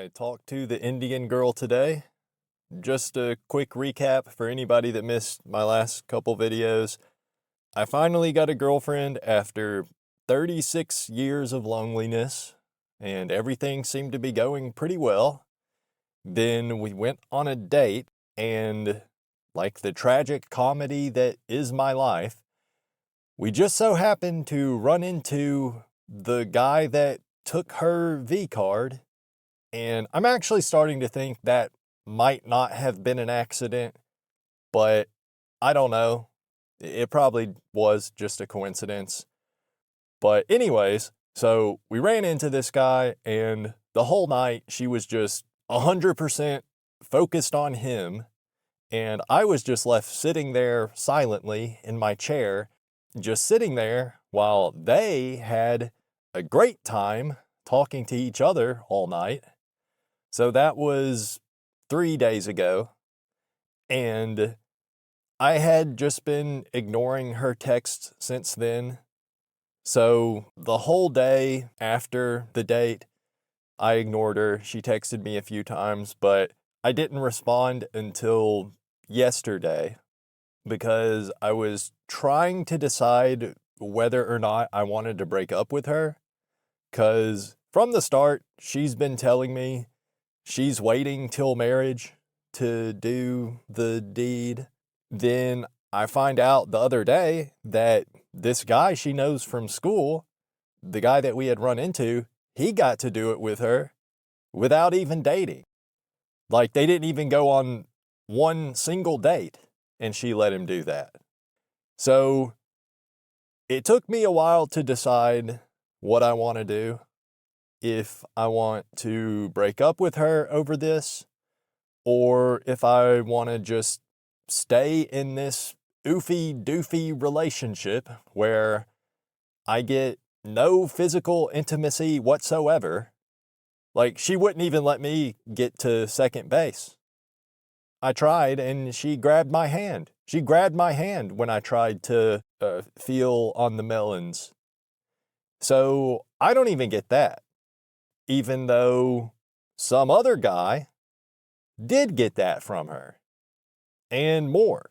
I talked to the Indian girl today. Just a quick recap for anybody that missed my last couple videos. I finally got a girlfriend after 36 years of loneliness, and everything seemed to be going pretty well. Then we went on a date, and like the tragic comedy that is my life, we just so happened to run into the guy that took her V card. And I'm actually starting to think that might not have been an accident, but I don't know. It probably was just a coincidence. But anyways, so we ran into this guy, and the whole night she was just 100% focused on him. And I was just left sitting there silently in my chair, just sitting there while they had a great time talking to each other all night. So that was 3 days ago, and I had just been ignoring her texts since then. So the whole day after the date, I ignored her. She texted me a few times, but I didn't respond until yesterday because I was trying to decide whether or not I wanted to break up with her, because from the start, she's been telling me she's waiting till marriage to do the deed. Then I find out the other day that this guy she knows from school, the guy that we had run into, he got to do it with her without even dating. Like, they didn't even go on one single date, and she let him do that. So it took me a while to decide what I want to do. If I want to break up with her over this, or if I want to just stay in this oofy-doofy relationship where I get no physical intimacy whatsoever. Like, she wouldn't even let me get to second base. I tried, and she grabbed my hand. She grabbed my hand when I tried to feel on the melons. So I don't even get that. Even though some other guy did get that from her and more.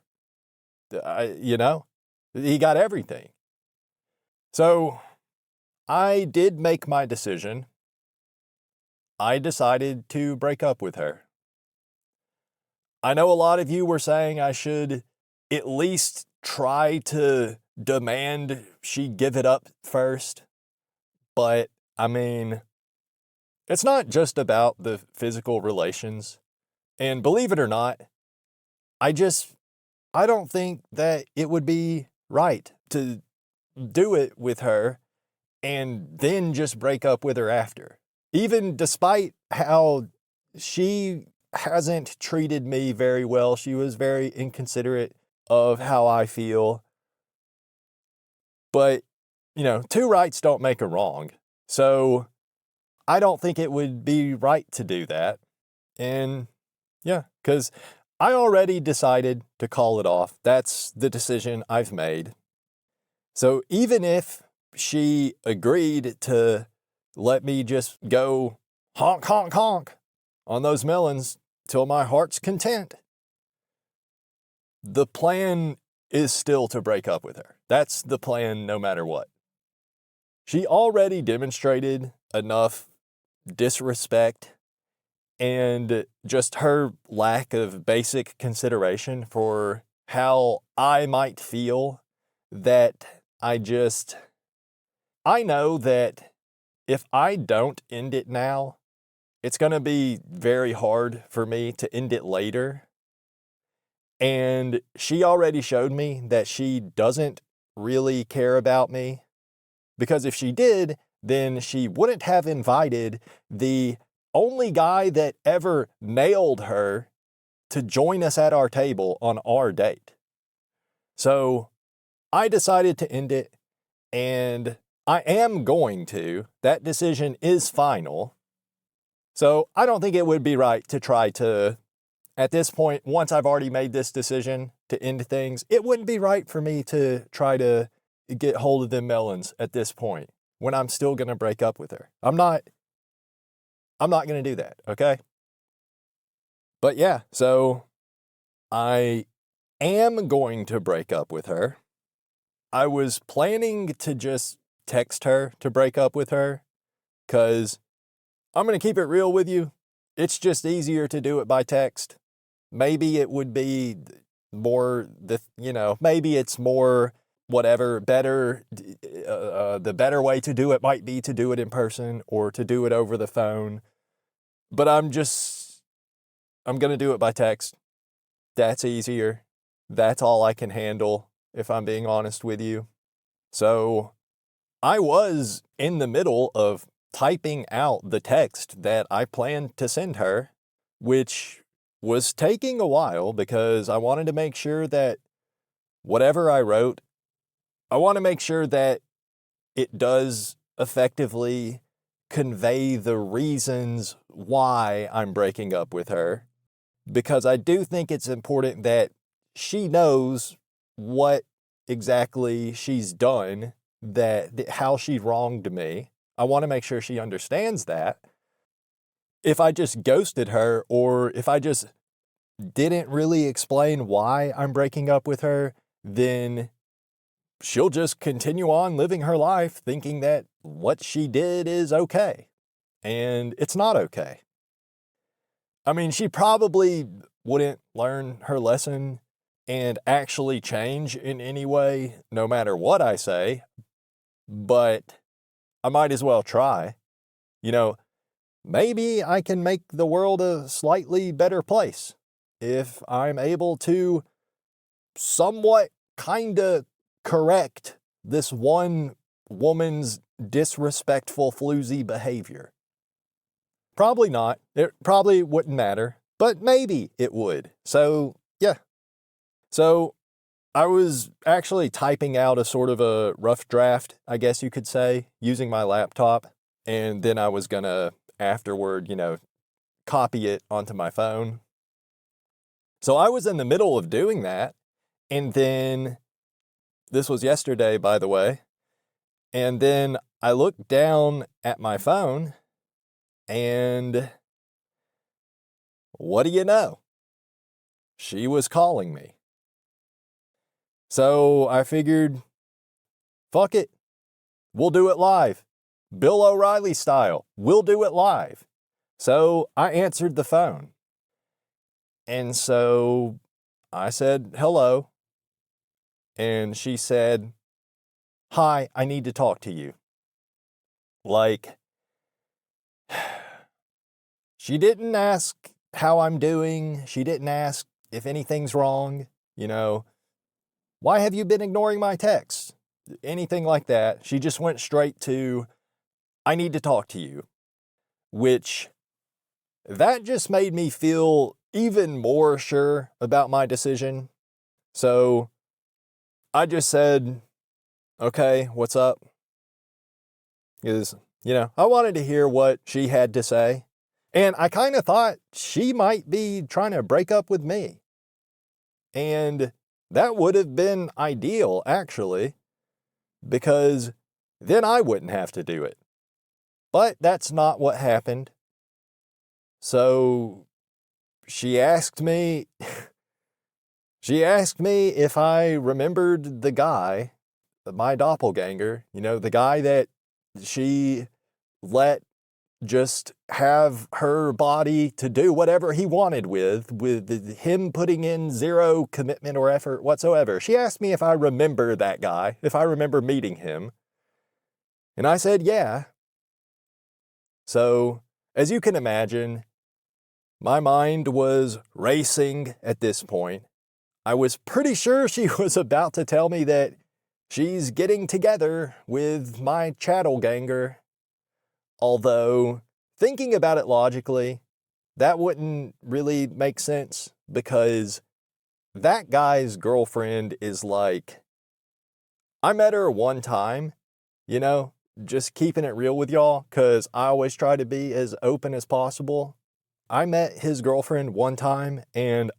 He got everything. So I did make my decision. I decided to break up with her. I know a lot of you were saying I should at least try to demand she give it up first. But, I mean, it's not just about the physical relations. And believe it or not, I don't think that it would be right to do it with her and then just break up with her after. Even despite how she hasn't treated me very well, she was very inconsiderate of how I feel. But, two rights don't make a wrong. So I don't think it would be right to do that. And yeah, because I already decided to call it off. That's the decision I've made. So even if she agreed to let me just go honk, honk, honk on those melons till my heart's content, the plan is still to break up with her. That's the plan no matter what. She already demonstrated enough disrespect and just her lack of basic consideration for how I might feel, that I know that if I don't end it now, it's going to be very hard for me to end it later. And she already showed me that she doesn't really care about me, because if she did, then she wouldn't have invited the only guy that ever nailed her to join us at our table on our date. So I decided to end it, and I am going to. That decision is final. So I don't think it would be right to try to, at this point, once I've already made this decision to end things, it wouldn't be right for me to try to get hold of them melons at this point when I'm still going to break up with her. I'm not I'm not going to do that, okay? But yeah, so I am going to break up with her. I was planning to just text her to break up with her, because I'm going to keep it real with you. It's just easier to do it by text. Maybe it would be more, maybe it's more whatever, better. The better way to do it might be to do it in person or to do it over the phone. But I'm going to do it by text. That's easier. That's all I can handle, if I'm being honest with you. So I was in the middle of typing out the text that I planned to send her, which was taking a while because I wanted to make sure that whatever I wrote, I want to make sure that it does effectively convey the reasons why I'm breaking up with her, because I do think it's important that she knows what exactly she's done, how she wronged me. I want to make sure she understands that. If I just ghosted her, or if I just didn't really explain why I'm breaking up with her, then she'll just continue on living her life thinking that what she did is okay. And it's not okay. I mean, she probably wouldn't learn her lesson and actually change in any way, no matter what I say, but I might as well try. Maybe I can make the world a slightly better place if I'm able to somewhat kinda correct this one woman's disrespectful, floozy behavior. Probably not. It probably wouldn't matter, but maybe it would. So, yeah. So, I was actually typing out a sort of a rough draft, I guess you could say, using my laptop, and then I was gonna afterward, copy it onto my phone. So I was in the middle of doing that, and then, this was yesterday, by the way, and then I looked down at my phone, and what do you know? She was calling me. So I figured, fuck it, we'll do it live. Bill O'Reilly style, we'll do it live. So I answered the phone. And so I said, hello. And she said, hi, I need to talk to you. Like, she didn't ask how I'm doing. She didn't ask if anything's wrong. Why have you been ignoring my texts? Anything like that. She just went straight to, I need to talk to you. Which, that just made me feel even more sure about my decision. So I just said, okay, what's up? Because, I wanted to hear what she had to say. And I kind of thought she might be trying to break up with me. And that would have been ideal, actually, because then I wouldn't have to do it. But that's not what happened. So she asked me if I remembered the guy, my doppelganger, the guy that she let just have her body to do whatever he wanted with him putting in zero commitment or effort whatsoever. She asked me if I remember that guy, if I remember meeting him. And I said, yeah. So, as you can imagine, my mind was racing at this point. I was pretty sure she was about to tell me that she's getting together with my chattelganger. Although, thinking about it logically, that wouldn't really make sense, because that guy's girlfriend is like, I met her one time, just keeping it real with y'all, because I always try to be as open as possible. I met his girlfriend one time, and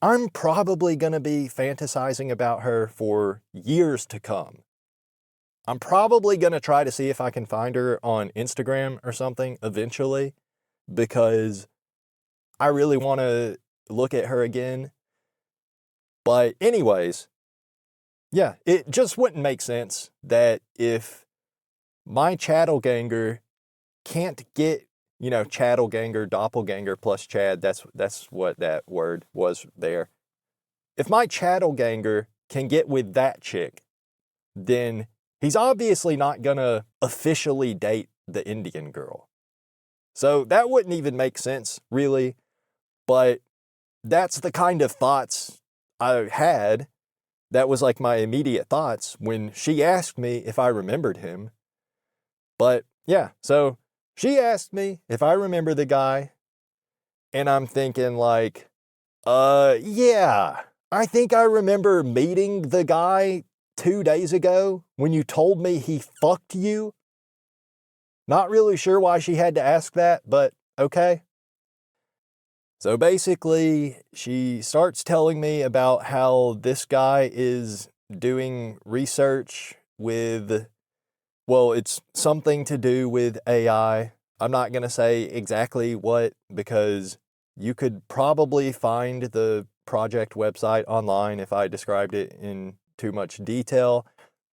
I'm probably going to be fantasizing about her for years to come. I'm probably going to try to see if I can find her on Instagram or something eventually, because I really want to look at her again. But anyways, yeah, it just wouldn't make sense that if my chattelganger can't get, chattelganger, doppelganger plus Chad, that's what that word was there. If my chattelganger can get with that chick, then he's obviously not gonna officially date the Indian girl. So that wouldn't even make sense, really. But that's the kind of thoughts I had. That was like my immediate thoughts when she asked me if I remembered him. But yeah, so she asked me if I remember the guy, and I'm thinking like, yeah, I think I remember meeting the guy 2 days ago when you told me he fucked you. Not really sure why she had to ask that, but okay. So basically, she starts telling me about how this guy is doing research with, well, it's something to do with AI. I'm not going to say exactly what, because you could probably find the project website online if I described it in too much detail.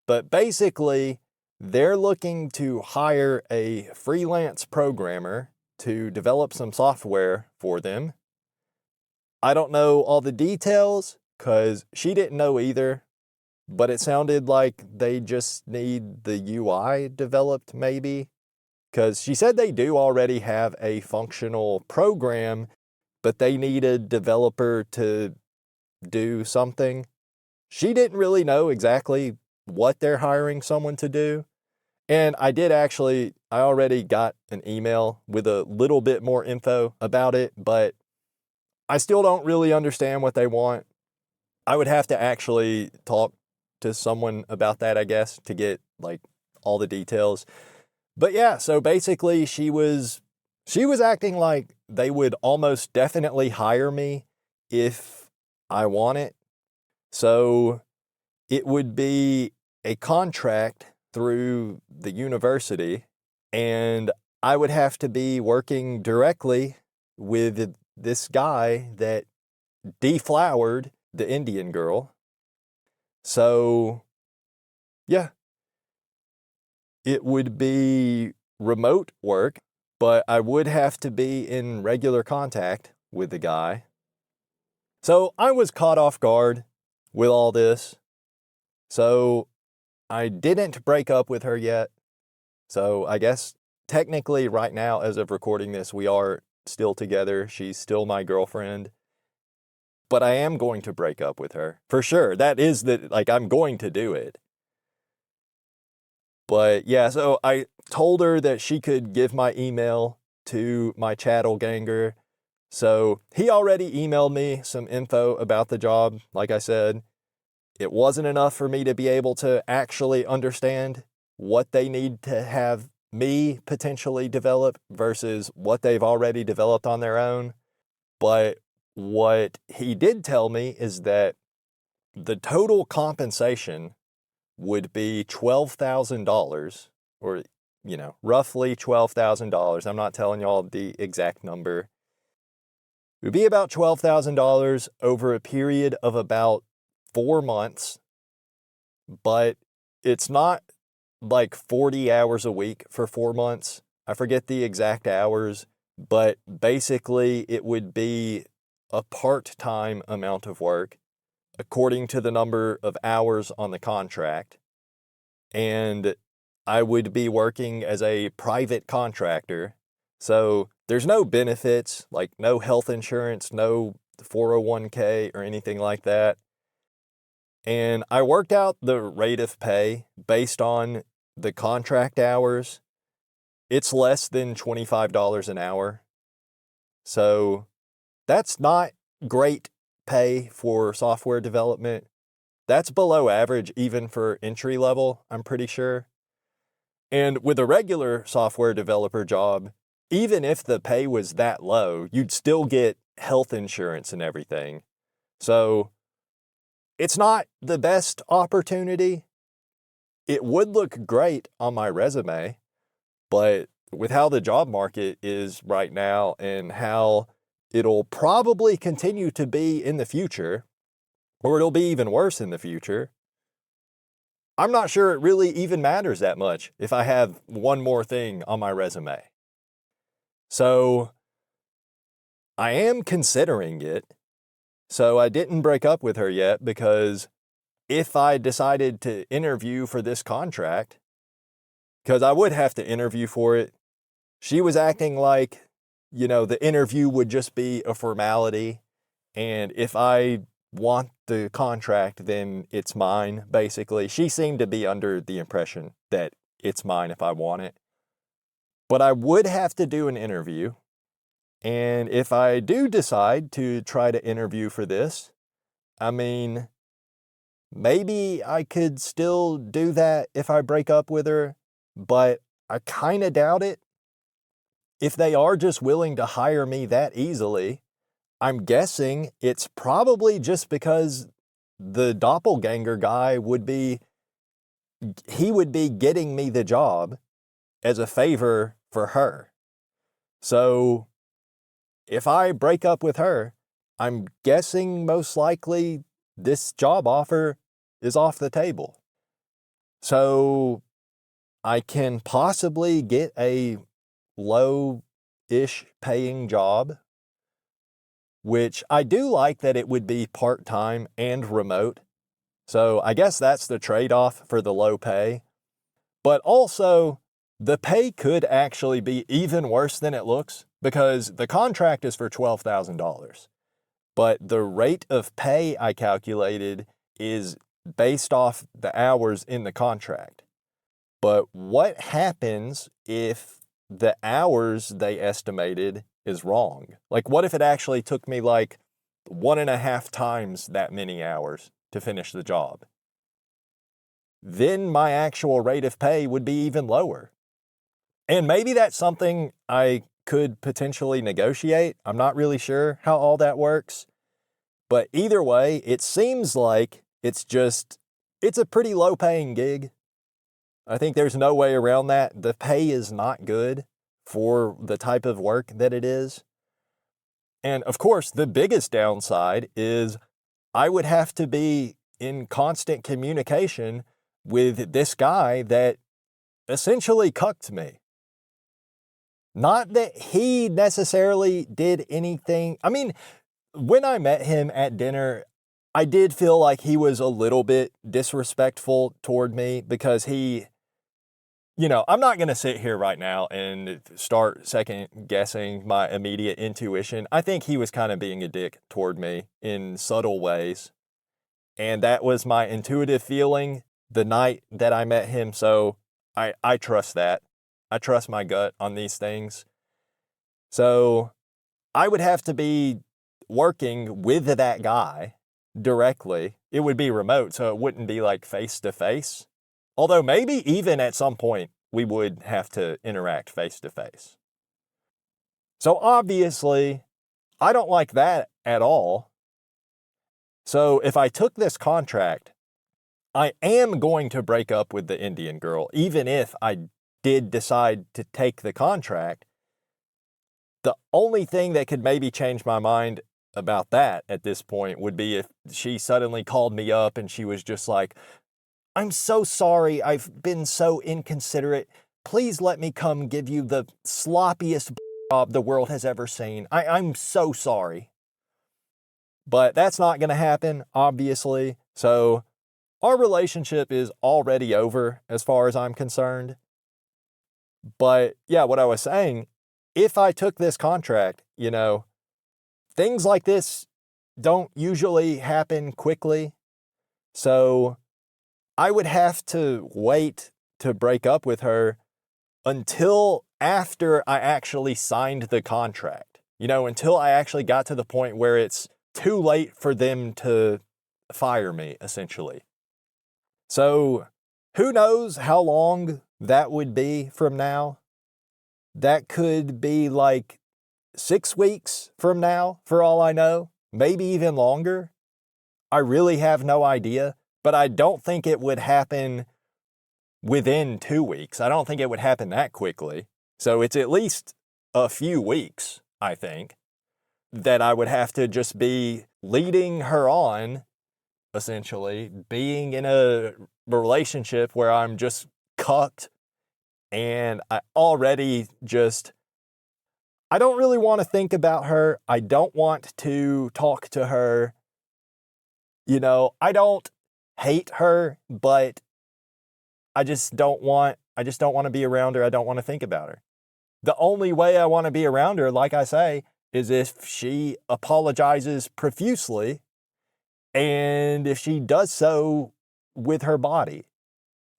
But basically, they're looking to hire a freelance programmer to develop some software for them. I don't know all the details because she didn't know either, but it sounded like they just need the UI developed maybe, because she said they do already have a functional program, but they need a developer to do something. She didn't really know exactly what they're hiring someone to do. And I already got an email with a little bit more info about it, but I still don't really understand what they want. I would have to actually talk to someone about that, I guess, to get like all the details. But yeah, so basically she was acting like they would almost definitely hire me if I want it. So it would be a contract through the university, and I would have to be working directly with this guy that deflowered the Indian girl. So, yeah, it would be remote work, but I would have to be in regular contact with the guy. So I was caught off guard with all this. So I didn't break up with her yet. So I guess technically right now, as of recording this, we are still together. She's still my girlfriend. But I am going to break up with her. For sure. That is I'm going to do it. But yeah, so I told her that she could give my email to my chattelganger. So he already emailed me some info about the job. Like I said, it wasn't enough for me to be able to actually understand what they need to have me potentially develop versus what they've already developed on their own. But what he did tell me is that the total compensation would be $12,000, or, roughly $12,000. I'm not telling y'all the exact number. It would be about $12,000 over a period of about 4 months, but it's not like 40 hours a week for 4 months. I forget the exact hours, but basically it would be a part-time amount of work according to the number of hours on the contract. And I would be working as a private contractor. So there's no benefits, like no health insurance, no 401k or anything like that. And I worked out the rate of pay based on the contract hours. It's less than $25 an hour. So that's not great pay for software development. That's below average even for entry level, I'm pretty sure. And with a regular software developer job, even if the pay was that low, you'd still get health insurance and everything. So it's not the best opportunity. It would look great on my resume, but with how the job market is right now and how it'll probably continue to be in the future, or it'll be even worse in the future, I'm not sure it really even matters that much if I have one more thing on my resume. So I am considering it. So I didn't break up with her yet, because if I decided to interview for this contract, because I would have to interview for it, she was acting like, the interview would just be a formality. And if I want the contract, then it's mine, basically. She seemed to be under the impression that it's mine if I want it. But I would have to do an interview. And if I do decide to try to interview for this, I mean, maybe I could still do that if I break up with her, but I kind of doubt it. If they are just willing to hire me that easily, I'm guessing it's probably just because the doppelganger guy would be getting me the job as a favor for her. So if I break up with her, I'm guessing most likely this job offer is off the table. So I can possibly get a low-ish paying job, which I do like that it would be part-time and remote. So I guess that's the trade-off for the low pay. But also, the pay could actually be even worse than it looks, because the contract is for $12,000. But the rate of pay I calculated is based off the hours in the contract. But what happens if the hours they estimated is wrong? Like, what if it actually took me like 1.5 times that many hours to finish the job? Then my actual rate of pay would be even lower. And maybe that's something I could potentially negotiate. I'm not really sure how all that works. But either way, it seems like it's a pretty low paying gig. I think there's no way around that. The pay is not good for the type of work that it is. And of course, the biggest downside is I would have to be in constant communication with this guy that essentially cucked me. Not that he necessarily did anything. I mean, when I met him at dinner, I did feel like he was a little bit disrespectful toward me, because I'm not going to sit here right now and start second guessing my immediate intuition. I think he was kind of being a dick toward me in subtle ways. And that was my intuitive feeling the night that I met him. So I trust that. I trust my gut on these things. So I would have to be working with that guy directly. It would be remote, so it wouldn't be like face to face. Although maybe even at some point we would have to interact face to face. So obviously, I don't like that at all. So if I took this contract, I am going to break up with the Indian girl, even if I did decide to take the contract. The only thing that could maybe change my mind about that at this point would be if she suddenly called me up and she was just like, "I'm so sorry, I've been so inconsiderate. Please let me come give you the sloppiest job the world has ever seen. I'm so sorry." But that's not going to happen, obviously. So our relationship is already over as far as I'm concerned. But yeah, what I was saying, if I took this contract, things like this don't usually happen quickly. So I would have to wait to break up with her until after I actually signed the contract. Until I actually got to the point where it's too late for them to fire me, essentially. So who knows how long that would be from now? That could be like 6 weeks from now, for all I know. Maybe even longer. I really have no idea. But I don't think it would happen within 2 weeks. I don't think it would happen that quickly. So it's at least a few weeks, I think, that I would have to just be leading her on, essentially, being in a relationship where I'm just cucked, and I don't really want to think about her. I don't want to talk to her. I don't hate her, but I just don't want to be around her. I don't want to think about her. The only way I want to be around her, like I say, is if she apologizes profusely and if she does so with her body.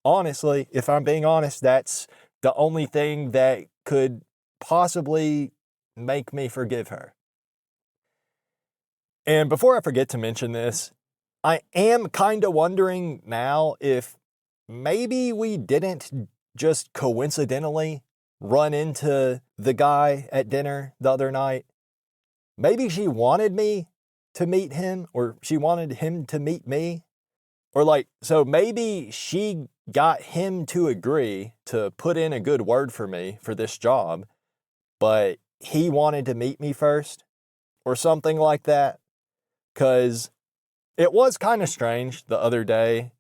Honestly, if I'm being honest, that's the only thing that could possibly make me forgive her. And before I forget to mention this, I am kind of wondering now if maybe we didn't just coincidentally run into the guy at dinner the other night. Maybe she wanted me to meet him, or she wanted him to meet me. So maybe she got him to agree to put in a good word for me for this job, but he wanted to meet me first or something like that. Because it was kind of strange the other day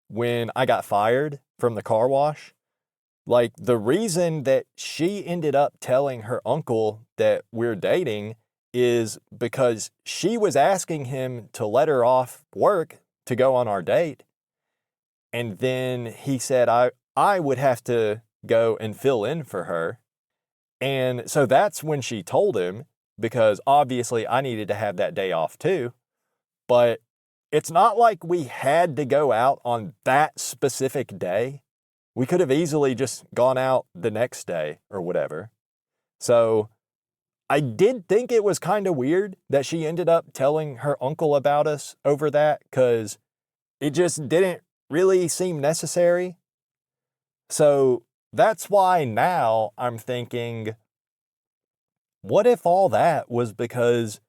when I got fired from the car wash. Like, the reason that she ended up telling her uncle that we're dating is because she was asking him to let her off work to go on our date. And then he said I would have to go and fill in for her. And so that's when she told him, because obviously I needed to have that day off too. But it's not like we had to go out on that specific day. We could have easily just gone out the next day or whatever. So I did think it was kind of weird that she ended up telling her uncle about us over that, because it just didn't really seem necessary. So that's why now I'm thinking, what if all that was because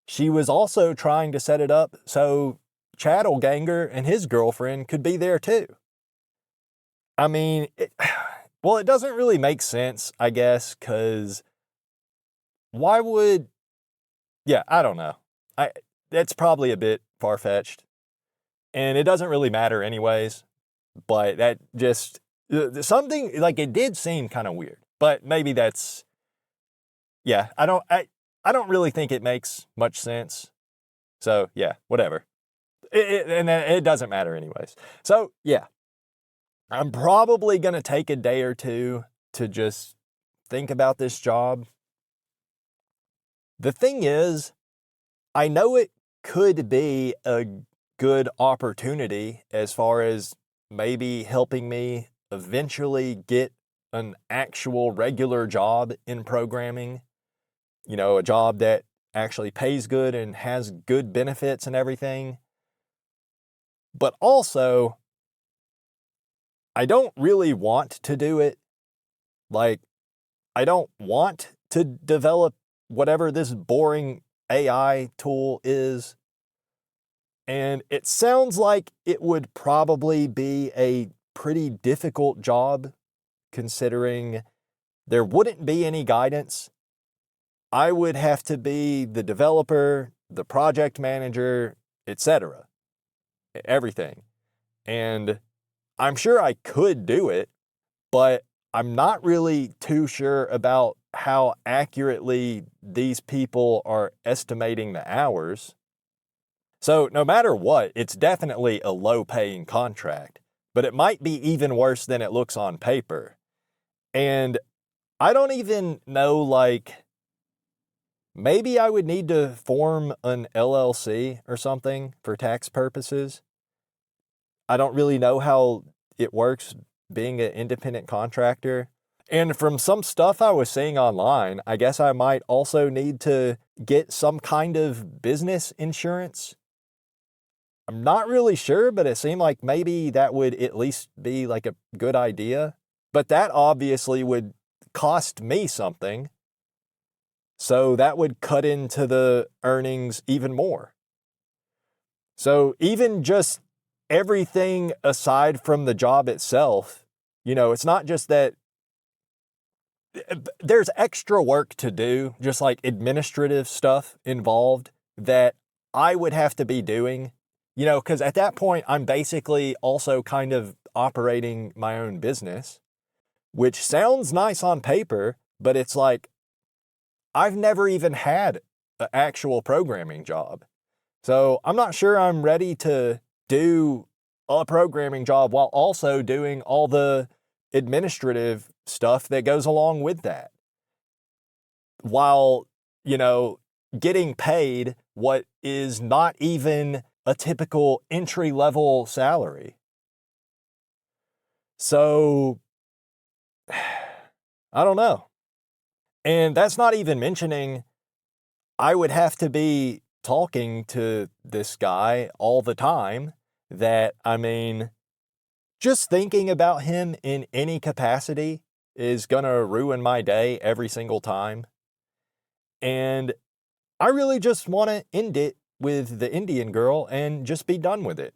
she was also trying to set it up so Chattelganger and his girlfriend could be there too? I mean, it doesn't really make sense, I guess, because why would... Yeah, I don't know. That's probably a bit far-fetched. And it doesn't really matter anyways. But that just... Something, like, it did seem kind of weird. But maybe that's... Yeah, I don't really think it makes much sense. So, yeah, whatever. And it doesn't matter anyways. So, yeah. I'm probably going to take a day or two to just think about this job. The thing is, I know it could be a good opportunity as far as maybe helping me eventually get an actual regular job in programming. A job that actually pays good and has good benefits and everything. But also, I don't really want to do it. Like, I don't want to develop whatever this boring AI tool is. And it sounds like it would probably be a pretty difficult job, considering there wouldn't be any guidance. I would have to be the developer, the project manager, etc. Everything. And I'm sure I could do it, but I'm not really too sure about how accurately these people are estimating the hours. So no matter what, it's definitely a low-paying contract, but it might be even worse than it looks on paper. And I don't even know, maybe I would need to form an LLC or something for tax purposes. I don't really know how it works being an independent contractor. And from some stuff I was seeing online, I guess I might also need to get some kind of business insurance. I'm not really sure, but it seemed like maybe that would at least be like a good idea. But that obviously would cost me something. So that would cut into the earnings even more. So even just everything aside from the job itself, it's not just that there's extra work to do, just like administrative stuff involved that I would have to be doing, because at that point, I'm basically also kind of operating my own business, which sounds nice on paper, but it's like, I've never even had an actual programming job. So I'm not sure I'm ready to do a programming job while also doing all the administrative stuff that goes along with that. While, getting paid what is not even a typical entry-level salary. So, I don't know. And that's not even mentioning I would have to be talking to this guy all the time that, just thinking about him in any capacity is gonna ruin my day every single time. And I really just want to end it with the Indian girl and just be done with it.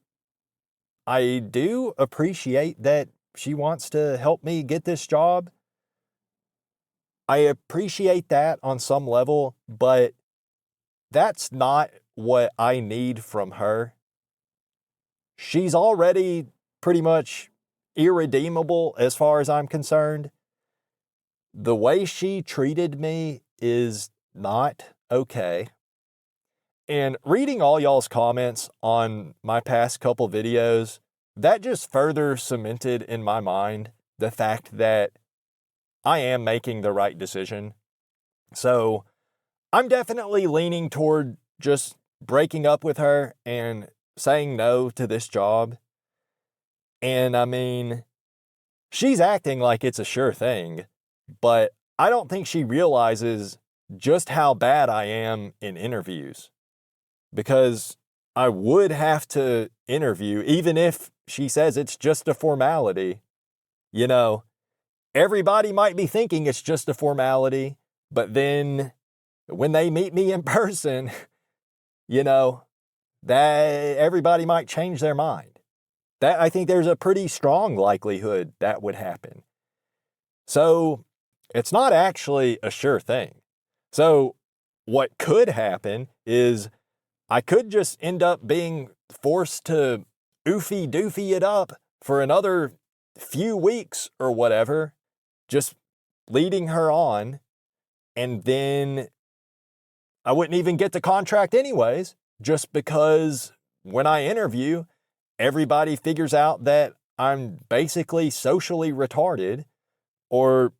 I do appreciate that she wants to help me get this job. I appreciate that on some level, but that's not what I need from her. She's already pretty much irredeemable as far as I'm concerned. The way she treated me is not okay. And reading all y'all's comments on my past couple videos, that just further cemented in my mind the fact that I am making the right decision. So I'm definitely leaning toward just breaking up with her and saying no to this job. And she's acting like it's a sure thing, but I don't think she realizes just how bad I am in interviews. Because I would have to interview, even if she says it's just a formality. Everybody might be thinking it's just a formality, but then when they meet me in person, that everybody might change their mind. I think there's a pretty strong likelihood that would happen. So it's not actually a sure thing. So what could happen is I could just end up being forced to oofy-doofy it up for another few weeks or whatever, just leading her on, and then I wouldn't even get the contract anyways, just because when I interview, everybody figures out that I'm basically socially retarded, or,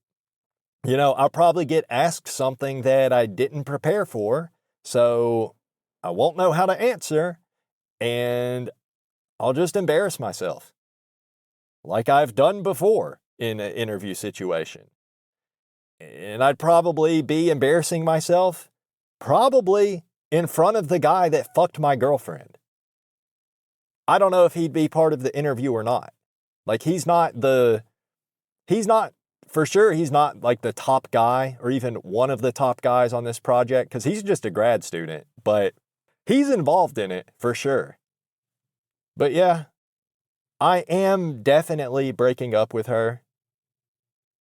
I'll probably get asked something that I didn't prepare for, so I won't know how to answer, and I'll just embarrass myself, like I've done before in an interview situation. And I'd probably be embarrassing myself, probably in front of the guy that fucked my girlfriend. I don't know if he'd be part of the interview or not. Like, he's not, for sure, he's not like the top guy or even one of the top guys on this project, because he's just a grad student, but he's involved in it for sure. But yeah, I am definitely breaking up with her.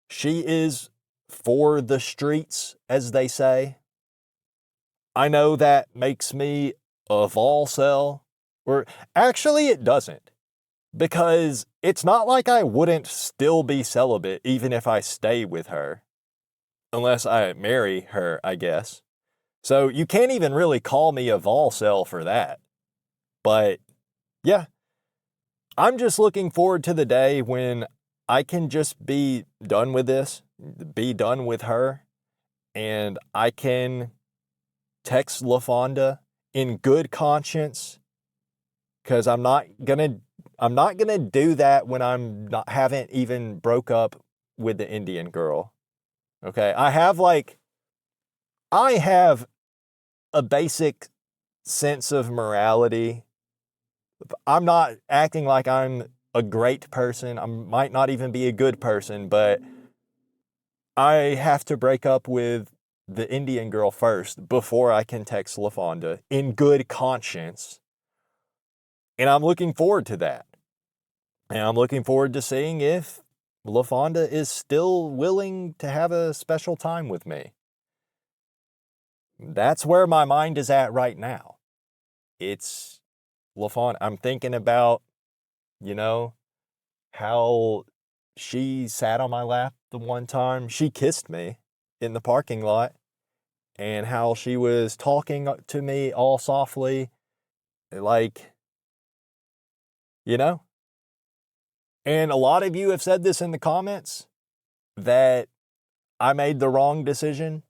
She is for the streets, as they say. I know that makes me a Volcel, or actually it doesn't, because it's not like I wouldn't still be celibate even if I stay with her, unless I marry her, I guess. So you can't even really call me a Volcel for that. But yeah, I'm just looking forward to the day when I can just be done with this, be done with her, and I can text LaFonda in good conscience, because I'm not gonna do that when haven't even broke up with the Indian girl. Okay, I have a basic sense of morality. I'm not acting like I'm a great person. I might not even be a good person, but I have to break up with the Indian girl first before I can text LaFonda in good conscience. And I'm looking forward to that. And I'm looking forward to seeing if LaFonda is still willing to have a special time with me. That's where my mind is at right now. It's LaFonda. I'm thinking about, you know, how she sat on my lap the one time she kissed me in the parking lot, and how she was talking to me all softly, like, you know? And a lot of you have said this in the comments, that I made the wrong decision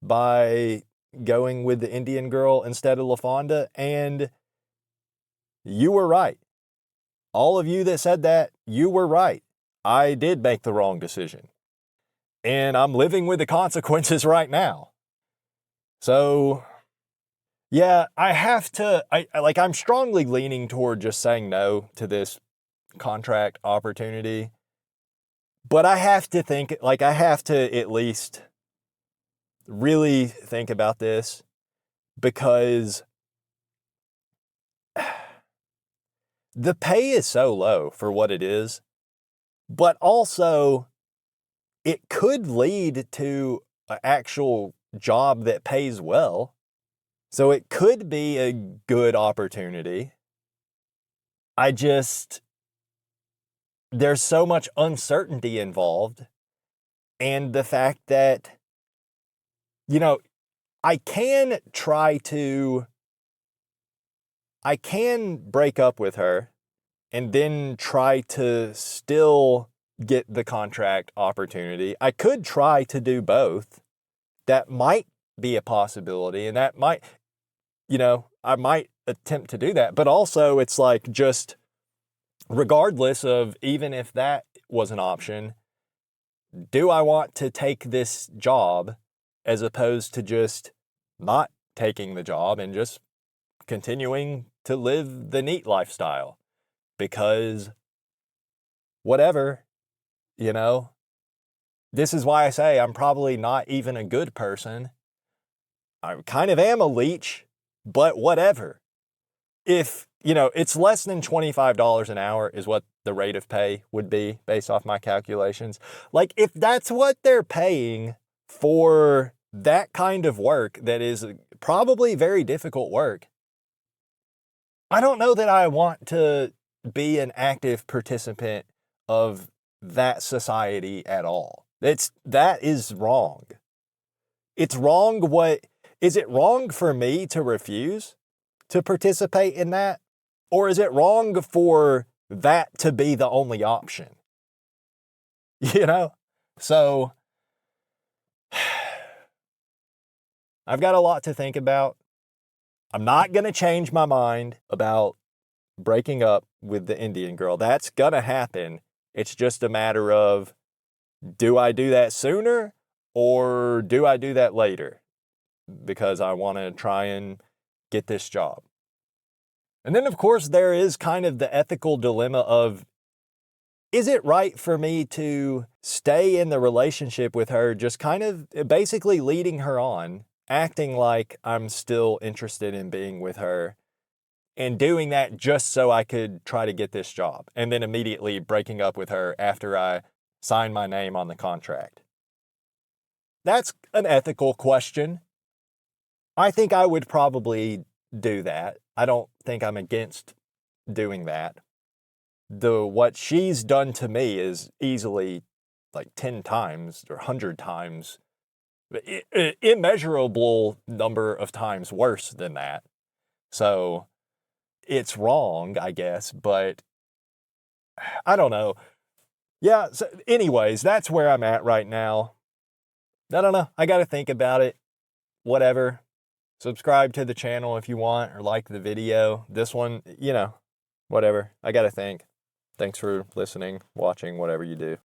by going with the Indian girl instead of LaFonda, and you were right. All of you that said that, you were right. I did make the wrong decision. And I'm living with the consequences right now. So, yeah, I'm strongly leaning toward just saying no to this contract opportunity. But I have to think, I have to at least really think about this, because the pay is so low for what it is, but also it could lead to an actual job that pays well. So it could be a good opportunity. There's so much uncertainty involved. And the fact that, I can break up with her and then try to still get the contract opportunity. I could try to do both. That might be a possibility, and that might, I might attempt to do that. But also, it's like, just regardless of, even if that was an option, do I want to take this job as opposed to just not taking the job and just continuing to live the NEET lifestyle? Because whatever, this is why I say I'm probably not even a good person. I kind of am a leech, but whatever. If, it's less than $25 an hour is what the rate of pay would be based off my calculations. Like, if that's what they're paying for that kind of work, that is probably very difficult work, I don't know that I want to be an active participant of that society at all. That is wrong. It's wrong. Is it wrong for me to refuse to participate in that? Or is it wrong for that to be the only option? So I've got a lot to think about. I'm not going to change my mind about breaking up with the Indian girl. That's going to happen. It's just a matter of, do I do that sooner or do I do that later? Because I want to try and get this job. And then, of course, there is kind of the ethical dilemma of, is it right for me to stay in the relationship with her, just kind of basically leading her on, acting like I'm still interested in being with her, and doing that just so I could try to get this job, and then immediately breaking up with her after I sign my name on the contract? That's an ethical question. I think I would probably do that. I don't think I'm against doing that. What she's done to me is easily like 10 times or 100 times, immeasurable number of times worse than that. So it's wrong, I guess, but I don't know. Yeah, so anyways, that's where I'm at right now. I don't know. I got to think about it. Whatever. Subscribe to the channel if you want, or like the video. This one, whatever. I got to think. Thanks for listening, watching, whatever you do.